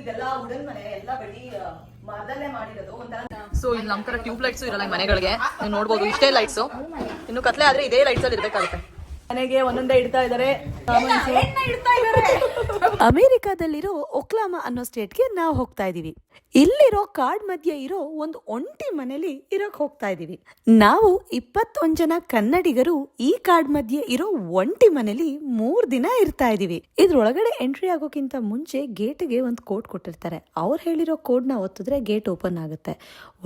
ಇದೆಲ್ಲ ವುಡನ್ ಮನೆ, ಎಲ್ಲ ಬರೀ ಮರದಲ್ಲೇ ಮಾಡಿರೋದು. ಒಂಥರ ಸೊ ಇಲ್ಲಿ ನಮ್ಮ ತರ ಟ್ಯೂಬ್ ಲೈಟ್ಸ್ ಇರಲ್ಲ ಮನೆಗಳಿಗೆ, ನೀವು ನೋಡ್ಬೋದು ಇಷ್ಟೇ ಲೈಟ್ಸ್. ಇನ್ನು ಕತ್ಲೆ ಆದ್ರೆ ಇದೇ ಲೈಟ್ಸ್ ಅಲ್ಲಿ ಇರ್ಬೇಕಾಗುತ್ತೆ. ಮನೆಗೆ ಒಂದೊಂದೇ ಇಡ್ತಾ ಇದಾರೆ. ಅಮೆರಿಕಾದಲ್ಲಿರೋ ಒಕ್ಲಾಮಾ ಅನ್ನೋ ಸ್ಟೇಟ್ಗೆ ನಾವು ಹೋಗ್ತಾ ಇದೀವಿ. ಇಲ್ಲಿರೋ ಕಾಡ್ ಮಧ್ಯೆ ಇರೋ ಒಂದು ಒಂಟಿ ಮನೇಲಿ ಇರೋಕ್ ಹೋಗ್ತಾ ಇದೀವಿ. ನಾವು 21 ಜನ ಕನ್ನಡಿಗರು ಈ ಕಾಡ್ ಮಧ್ಯೆ ಇರೋ ಒಂಟಿ ಮನೇಲಿ 3 ದಿನ ಇರ್ತಾ ಇದೀವಿ. ಇದ್ರೊಳಗಡೆ ಎಂಟ್ರಿ ಆಗೋಕ್ಕಿಂತ ಮುಂಚೆ ಗೇಟ್ಗೆ ಒಂದು ಕೋಡ್ ಕೊಟ್ಟಿರ್ತಾರೆ. ಅವ್ರು ಹೇಳಿರೋ ಕೋಡ್ ನ ಒತ್ತಿದ್ರೆ ಗೇಟ್ ಓಪನ್ ಆಗುತ್ತೆ.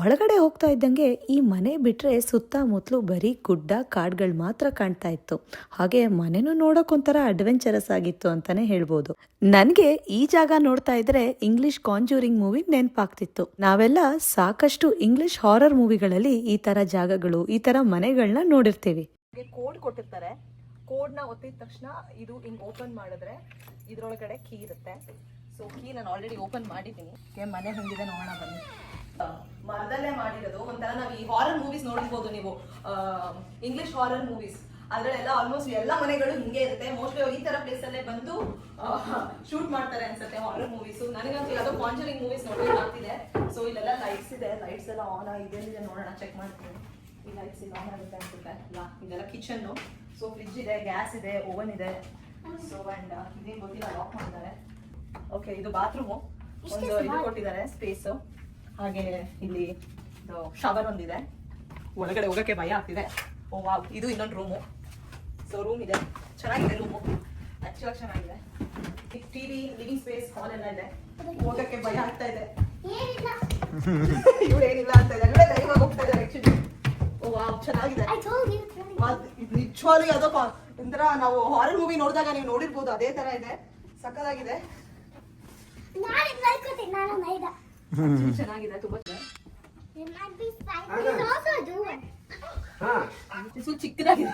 ಒಳಗಡೆ ಹೋಗ್ತಾ ಇದ್ದಂಗೆ ಈ ಮನೆ ಬಿಟ್ರೆ ಸುತ್ತಮುತ್ತಲು ಬರೀ ಗುಡ್ಡ ಕಾಡ್ಗಳು ಮಾತ್ರ ಕಾಣ್ತಾ ಇತ್ತು. ಹಾಗೆ ಮನೆನೂ ನೋಡಕ್ ಒಂಥರ ಅಡ್ವೆಂಚರಸ್ ಆಗಿತ್ತು ಅಂತಾನೆ ಹೇಳ್ಬೋದು. ನನ್ಗೆ ಈ ಜಾಗ ನೋಡ್ತಾ ಇದ್ರೆ ಇಂಗ್ಲಿಷ್ ಕಾಂಜೂರಿಂಗ್ ಮೂವಿ ನೆನಪಾಗ್ತಿತ್ತು. ನಾವೆಲ್ಲ ಸಾಕಷ್ಟು ಇಂಗ್ಲಿಷ್ ಹಾರರ್ ಮೂವಿಗಳಲ್ಲಿ ಈ ತರ ಜಾಗಗಳು, ಈ ತರ ಮನೆಗಳನ್ನ ನೋಡಿರ್ತೀವಿ. ಕೋಡ್ ಕೊಟ್ಟಿರ್ತಾರೆ. ಕೋಡ್ ನ ಒತ್ತಿದ ತಕ್ಷಣ ಇದು ಹಿಂಗ್ ಓಪನ್ ಮಾಡಿದ್ರೆ ಇದ್ರೊಳಗಡೆ ಕೀ ಇರುತ್ತೆ. ಸೊ ಕೀ ನಾನು ಆಲ್ರೆಡಿ ಓಪನ್ ಮಾಡಿದ್ದೀನಿ. ಮನೆ ಹೆಂಗಿದೆ ನೋಡೋಣ ಬನ್ನಿ. ಮರದಲ್ಲೇ ಮಾಡಿರೋದು. ಒಂಥರ ನಾವು ಈ ಹಾರರ್ ಮೂವೀಸ್ ನೋಡಿರ್ಬೋದು ನೀವು, ಇಂಗ್ಲಿಷ್ ಹಾರರ್ ಮೂವೀಸ್ ಅದ್ರಲ್ಲೆಲ್ಲ ಆಲ್ಮೋಸ್ಟ್ ಎಲ್ಲ ಮನೆಗಳು ಹಿಂಗೆ ಇರುತ್ತೆ. ಮೋಸ್ಟ್ಲಿ ಈ ತರ ಪ್ಲೇಸ್ ಅಲ್ಲೇ ಬಂದು ಶೂಟ್ ಮಾಡ್ತಾರೆ ಅನ್ಸುತ್ತೆ ಹಾರರ್ ಮೂವೀಸ್. ನನಗಂತೂ ಯಾವ್ದೋ ಕಾಂಜರಿಂಗ್ ಮೂವೀಸ್ ನೋಡಿ ಆಗ್ತಿದೆ. ಸೊ ಇಲ್ಲೆಲ್ಲ ಲೈಟ್ಸ್ ಇದೆ, ಲೈಟ್ಸ್ ಎಲ್ಲ ಆನ್ ಆಗಿದೆ ನೋಡೋಣ, ಚೆಕ್ ಮಾಡ್ತೀನಿ. ಈ ಲೈಟ್ಸ್ ಇಲ್ಲ ಆನ್ ಆಗುತ್ತೆ ಅನ್ಸುತ್ತೆ. ಇಲ್ಲ, ಇದೆಲ್ಲ ಕಿಚನ್. ಸೊ ಫ್ರಿಡ್ಜ್ ಇದೆ, ಗ್ಯಾಸ್ ಇದೆ, ಓವನ್ ಇದೆ. ಸೊ ಅಂಡ್ ಇದೇನು ಗೊತ್ತಿಲ್ಲ, ಲಾಕ್ ಮಾಡಿದ್ದಾರೆ. ಓಕೆ, ಇದು ಬಾತ್ರೂಮು. ಒಂದು ಇದು ಕೊಟ್ಟಿದ್ದಾರೆ ಸ್ಪೇಸ್. ಹಾಗೆ ಇಲ್ಲಿ ಶವರ್ ಒಂದಿದೆ. ಒಳಗಡೆ ಹೋಗಕ್ಕೆ ಭಯ ಆಗ್ತಿದೆ. ಓ ವಾವ್, ಇದು ಇನ್ನೊಂದು ರೂಮು. ಸೊ ರೂಮ್ ಇದೆ, ಚೆನ್ನಾಗಿದೆ ರೂಮು, ಆಕ್ಚುಲಾಗಿ ಚೆನ್ನಾಗಿದೆ. ಟಿವಿ, ಲಿವಿಂಗ್ ಸ್ಪೇಸ್, ಹಾಲ್ ಎಲ್ಲ ಇದೆ. ಹೋಗಕ್ಕೆ ಭಯ ಆಗ್ತಾ ಇದೆ. ಇವ್ರು ಏನಿಲ್ಲ ಅಂತ ಇದೆ, ದೈವಾಗ ಹೋಗ್ತಾ ಇದ್ದಾರೆ ಆಕ್ಚುಲಿ. ಓ ವಾವ್, ಚೆನ್ನಾಗಿದೆ. ನಿಜವಾಗ್ಲೂ ಯಾವುದೋ ಒಂಥರ ನಾವು ಹಾರರ್ ಮೂವಿ ನೋಡಿದಾಗ ನೀವು ನೋಡಿರ್ಬೋದು, ಅದೇ ತರ ಇದೆ. ಸಕ್ಕತ್ತಾಗಿದೆ, ಚೆನ್ನಾಗಿದೆ, ತುಂಬಾ ಚಿಕ್ಕದಾಗಿದೆ.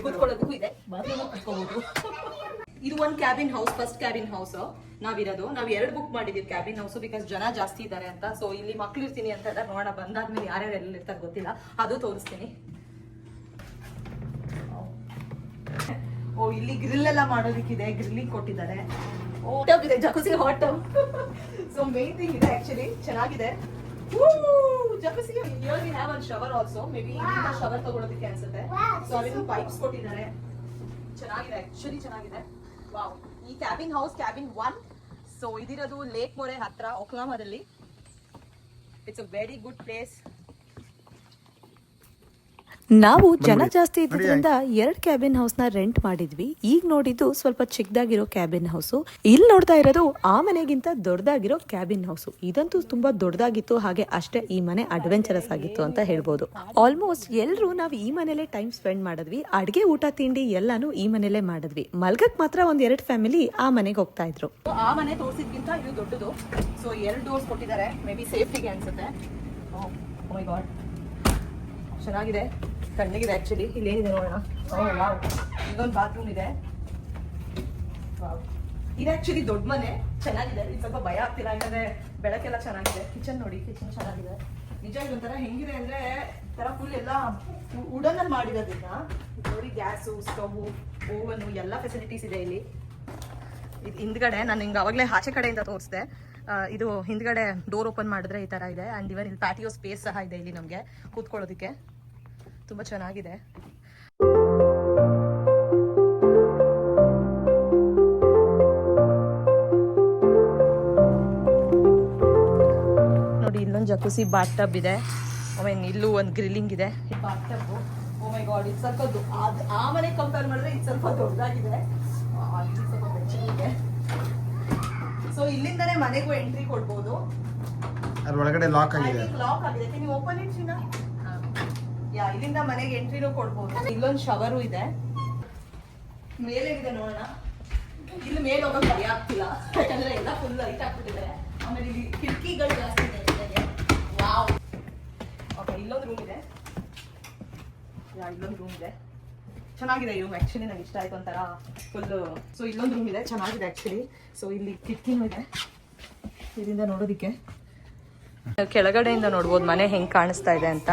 ಕೂತ್ಕೊಳ್ಳೋದಕ್ಕೂ ಇದೆ, ಕುತ್ಕೋಬಹುದು. ಇದು ಒಂದು cabin house, first cabin house ನಾವಿರೋದು. ನಾವು 2 ಬುಕ್ ಮಾಡಿದೀವಿ ಕ್ಯಾಬಿನ್ ಹೌಸ್, ಬಿಕಾಸ್ ಜನ ಜಾಸ್ತಿ ಇದ್ದಾರೆ ಅಂತ. ಸೊ ಇಲ್ಲಿ ಮಕ್ಳು ಇರ್ತೀನಿ ಅಂತ ಎಲ್ಲ ನೋಡೋಣ, ಬಂದಾದ್ಮೇಲೆ ಯಾರ್ಯಾರು ಎಲ್ಲ ಇರ್ತಾರೆ ಗೊತ್ತಿಲ್ಲ, ಅದು ತೋರಿಸ್ತೀನಿ. ಓ, ಇಲ್ಲಿ ಗ್ರಿಲ್ ಎಲ್ಲ ಮಾಡೋದಕ್ಕಿದೆ, ಗ್ರಿಲ್ಲಿಂಗ್ ಕೊಟ್ಟಿದ್ದಾರೆ. ಓ, ಟಬ್ ಇದೆ, jacuzzi hot tub. So main thing ಇದೆ ಆಕ್ಚುಲಿ, ಚೆನ್ನಾಗಿದೆ. Jacuzzi here we have one shower also. Maybe ಇಲ್ಲಿಂದ ಶವರ್ ತಗೊಳ್ಳೋದಕ್ಕೆ ಅನ್ಸುತ್ತೆ. ಸೊ ಅಲ್ಲಿ ಪೈಪ್ಸ್ ಕೊಟ್ಟಿದ್ದಾರೆ, ಚೆನ್ನಾಗಿದೆ, ಆಕ್ಚುಲಿ ಚೆನ್ನಾಗಿದೆ. ವಾವ್, ಈ ಕ್ಯಾಬಿನ್ ಹೌಸ್ ಕ್ಯಾಬಿನ್ 1. ಸೊ ಇದಿರೋದು ಲೇಕ್ ಮೊರೆ ಹತ್ರ, ಒಕ್ಲಾಮಾದಲ್ಲಿ. It's a very good place. ನಾವು ಜನ ಜಾಸ್ತಿ ಇದ್ದಿದ್ರಿಂದ 2 ಕ್ಯಾಬಿನ್ ಹೌಸ್ ನ ರೆಂಟ್ ಮಾಡಿದ್ವಿ. ಈಗ ನೋಡಿದ್ದು ಸ್ವಲ್ಪ ಚಿಕ್ಕದಾಗಿರೋ ಕ್ಯಾಬಿನ್ ಹೌಸ್. ಇಲ್ಲಿ ನೋಡ್ತಾ ಇರೋದು ಆ ಮನೆಗಿಂತ ದೊಡ್ಡದಾಗಿರೋ ಕ್ಯಾಬಿನ್ ಹೌಸ್. ಇದಂತೂ ತುಂಬಾ ದೊಡ್ಡದಾಗಿತ್ತು, ಹಾಗೆ ಅಷ್ಟೇ ಈ ಮನೆ ಅಡ್ವೆಂಚರಸ್ ಆಗಿತ್ತು ಅಂತ ಹೇಳ್ಬೋದು. ಆಲ್ಮೋಸ್ಟ್ ಎಲ್ಲರೂ ನಾವು ಈ ಮನೇಲೆ ಟೈಮ್ ಸ್ಪೆಂಡ್ ಮಾಡಿದ್ವಿ. ಅಡ್ಗೆ, ಊಟ, ತಿಂಡಿ ಎಲ್ಲಾನು ಈ ಮನೇಲೆ ಮಾಡಿದ್ವಿ. ಮಲ್ಗಕ್ ಮಾತ್ರ 1-2 ಫ್ಯಾಮಿಲಿ ಆ ಮನೆಗೆ ಹೋಗ್ತಾ ಇದ್ರು. ಆ ಮನೆ ತೋರಿಸಿದ್ಕಿಂತ ಇದು ದೊಡ್ಡದು. ಸೊ 2 ಡೋರ್ಸ್ ಕೊಟ್ಟಿದ್ದಾರೆ, ಮೇ ಬಿ ಸೇಫ್ಟಿಗೆ ಅನ್ಸುತ್ತೆ. ಓ ಮೈ ಗಾಡ್, ಚೆನ್ನಾಗಿದೆ, ತಣ್ಣಗಿದೆ ಆಕ್ಚುಲಿ. ಇಲ್ಲಿ ಏನಿದೆ ನೋಡೋಣ. ಇದೊಂದು ಬಾತ್ರೂಮ್ ಇದೆ. ಇದು ಆಕ್ಚುಲಿ ದೊಡ್ಡ ಮನೆ, ಚೆನ್ನಾಗಿದೆ. ಇದು ಸ್ವಲ್ಪ ಭಯ ಆಗ್ತಿಲ್ಲ, ಯಾಕಂದ್ರೆ ಬೆಳಕೆಲ್ಲ ಚೆನ್ನಾಗಿದೆ. ಕಿಚನ್ ನೋಡಿ, ಕಿಚನ್ ಚೆನ್ನಾಗಿದೆ. ನಿಜ ಇದೊಂಥರ ಹೆಂಗಿದೆ ಅಂದ್ರೆ ತರ ಫುಲ್ ಎಲ್ಲ ವುಡನ್ ಅಲ್ಲಿ ಮಾಡಿರೋದ್ರಿಂದ ನೋಡಿ, ಗ್ಯಾಸು, ಸ್ಟವ್, ಓವನ್ ಎಲ್ಲ ಫೆಸಿಲಿಟೀಸ್ ಇದೆ ಇಲ್ಲಿ. ಇದು ಹಿಂದ್ಗಡೆ ನಾನು ಹಿಂಗೆ ಅವಾಗಲೇ ಆಚೆ ಕಡೆಯಿಂದ ತೋರಿಸಿದೆ. ಇದು ಹಿಂದ್ಗಡೆ ಡೋರ್ ಓಪನ್ ಮಾಡಿದ್ರೆ ಈ ತರ ಇದೆ. ಅಂಡ್ ಇವನ್ ಇಲ್ಲಿ ಪ್ಯಾಟಿಯೋ ಸ್ಪೇಸ್ ಸಹ ಇದೆ ಇಲ್ಲಿ ನಮಗೆ ಕೂತ್ಕೊಳ್ಳೋದಕ್ಕೆ. ತುಂಬಾ ಚೆನ್ನಾಗಿದೆ. ನೋಡಿ, ಇಲ್ಲೊಂದು ಜಕುಸಿ ಬಾತ್ ಟಬ್ ಇದೆ. ಇಲ್ಲೂ ಒಂದು ಗ್ರಿಲ್ಲಿಂಗ್ ಇದೆ. ಬಾತ್ ಟಬ್, ಓ ಮೈ ಗಾಡ್, ಇದು ಸ್ವಲ್ಪ ಆ ಮನೆ ಕಂಪೇರ್ ಮಾಡಿದ್ರೆ ಇದು ಸ್ವಲ್ಪ ದೊಡ್ಡದಾಗಿದೆ. ಸ್ವಲ್ಪ ಬೆಚ್ಚಗಿದೆ. ಸೊ ಇಲ್ಲಿಂದನೇ ಮನೆಗೂ ಎಂಟ್ರಿ ಕೊಡ್ಬೋದು. ಒಳಗಡೆ ಲಾಕ್ ಆಗಿದೆ. ಲಾಕ್ ಆಗಿದೆ. ನೀವು ಓಪನ್ ಇಟ್ ಚಿನ್ನ. ಇಲ್ಲಿಂದ ಮನೆಗೆ ಎಂಟ್ರಿನೂ ಕೊಡ್ಬೋದು. ಇಲ್ಲೊಂದು ಶವರು ಇದೆ. ಮೇಲೆ ಇದೆ ನೋಡೋಣ. ಇಲ್ಲಿ ಮೇಲೆ ಹೋಗೋಕೆ ಭಯ ಆಗ್ತಿಲ್ಲ, ಯಾಕಂದ್ರೆ ಎಲ್ಲ ಫುಲ್ ಲೈಟ್ ಹಾಕ್ಬಿಟ್ಟಿದ್ದಾರೆ. ಆಮೇಲೆ ಇಲ್ಲಿ ಕಿಟಕಿಗಳು ಜಾಸ್ತಿ ಇದೆ. ವಾವ್, ಓಕೆ, ಇಲ್ಲೊಂದು ರೂಮ್ ಇದೆ. ಇಲ್ಲೊಂದು ರೂಮ್ ಇದೆ, ಚೆನ್ನಾಗಿದೆ. ಇದು ಆಕ್ಚುಲಿ ನಂಗೆ ಇಷ್ಟ ಆಯ್ತು, ಒಂಥರ ಫುಲ್. ಸೊ ಇಲ್ಲೊಂದು ರೂಮ್ ಇದೆ, ಚೆನ್ನಾಗಿದೆ ಆಕ್ಚುಲಿ. ಸೊ ಇಲ್ಲಿ ಕಿಟಕಿನೂ ಇದೆ ಇದರಿಂದ ನೋಡೋದಿಕ್ಕೆ. ಕೆಳಗಡೆಯಿಂದ ನೋಡ್ಬೋದು ಮನೆ ಹೆಂಗ್ ಕಾಣಿಸ್ತಾ ಇದೆ ಅಂತ.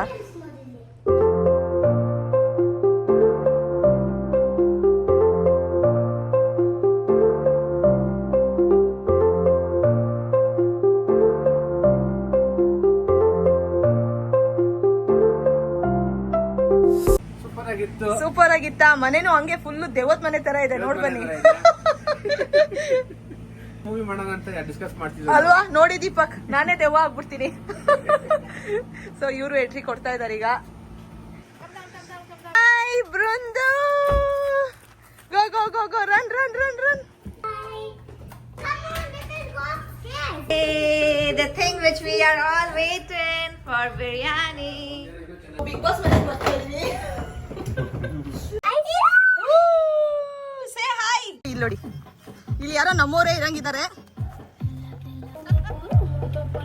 ಚೆನ್ನಾಗಿತ್ತಾ? ಮನೆನೂ ಹಂಗೆ ಫುಲ್ ದೇವತ್ ಮನೆ ತರ ಇದೆ, ನೋಡ್ ಬನ್ನಿ. ಮೂವಿ ಮಾಡೋಣ ಅಂತ ಡಿಸ್ಕಸ್ ಮಾಡ್ತಿದ್ವಿ ಅಲ್ವಾ? ನೋಡಿ ದೀಪಕ್, ನಾನೇ ದೆವ್ವ ಆಗ್ಬಿಡ್ತೀನಿ. ಸೊ ಇವರು ಎಂಟ್ರಿ ಕೊಡ್ತಾ ಇದಾರೆ ಈಗ. Hi Brindu, go go go go, run run run run. The thing which we are all waiting for, biryani. Big Boss ಮನೆಗೆ ಬರ್ತಾ ಇದೀವಿ. Say hi. ಇಲ್ಲಿ ನೋಡಿ, ಇಲ್ಲಿ ಯಾರೋ ನಮ್ಮೋರೇ ಇರಂಗಿದ್ದಾರೆ.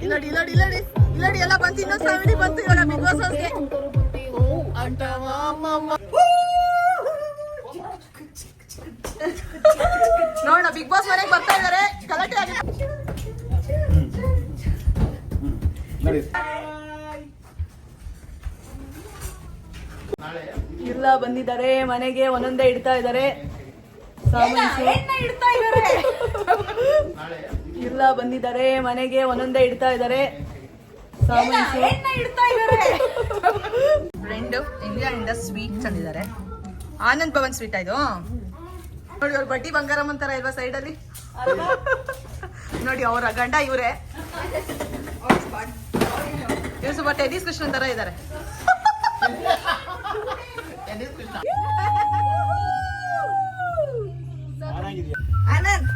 ಇಲ್ಲಿ ನೋಡಿ, ಇಲ್ಲಿ ನೋಡಿ, ಇಲ್ಲಿ ನೋಡಿ, ಇಲ್ಲಿ ನೋಡಿ, ಎಲ್ಲ ಬಂತು, ಇನ್ನೊಂದು ಫ್ಯಾಮಿಲಿ ಬಂತು ಇವಾಗ ಬಿಗ್ ಬಾಸ್ ಹೌಸ್ಗೆ. ನೋಡ, ಬಿಗ್ ಬಾಸ್ ಮನೆಗೆ ಬರ್ತಾ ಇದಾರೆ, ಗಲಾಟೆ ಆಗಿದೆ. ಎಲ್ಲ ಬಂದಿದ್ದಾರೆ ಮನೆಗೆ, ಒಂದೊಂದೇ ಇಡ್ತಾ ಇದ್ದಾರೆ ಸಾಮಾನ್ಯ. ಎಲ್ಲ ಬಂದಿದ್ದಾರೆ ಮನೆಗೆ, ಒಂದೊಂದೇ ಇಡ್ತಾ ಇದ್ದಾರೆ ಸಾಮಾನ್ಯ. ಫ್ರೆಂಡ್ ಇಂಡಿಯಾದಿಂದ ಸ್ವೀಟ್ ತಂದಿದ್ದಾರೆ. ಆನಂದ್ ಭವನ್ ಸ್ವೀಟ್ ಇದು ನೋಡಿ. ಅವ್ರ ಬಡ್ಡಿ ಬಂಗಾರಮ್ಮ ಅಂತಾರ ಇಲ್ವಾ ಸೈಡ್ ಅಲ್ಲಿ ನೋಡಿ. ಅವರ ಗಂಡ ಇವರೇ, ಇವ್ರು ಸ್ವಲ್ಪ ಟೆನಿಸ್ ಕೃಷ್ಣನ್ ತರ ಇದ್ದಾರೆ. ಆನಂದ್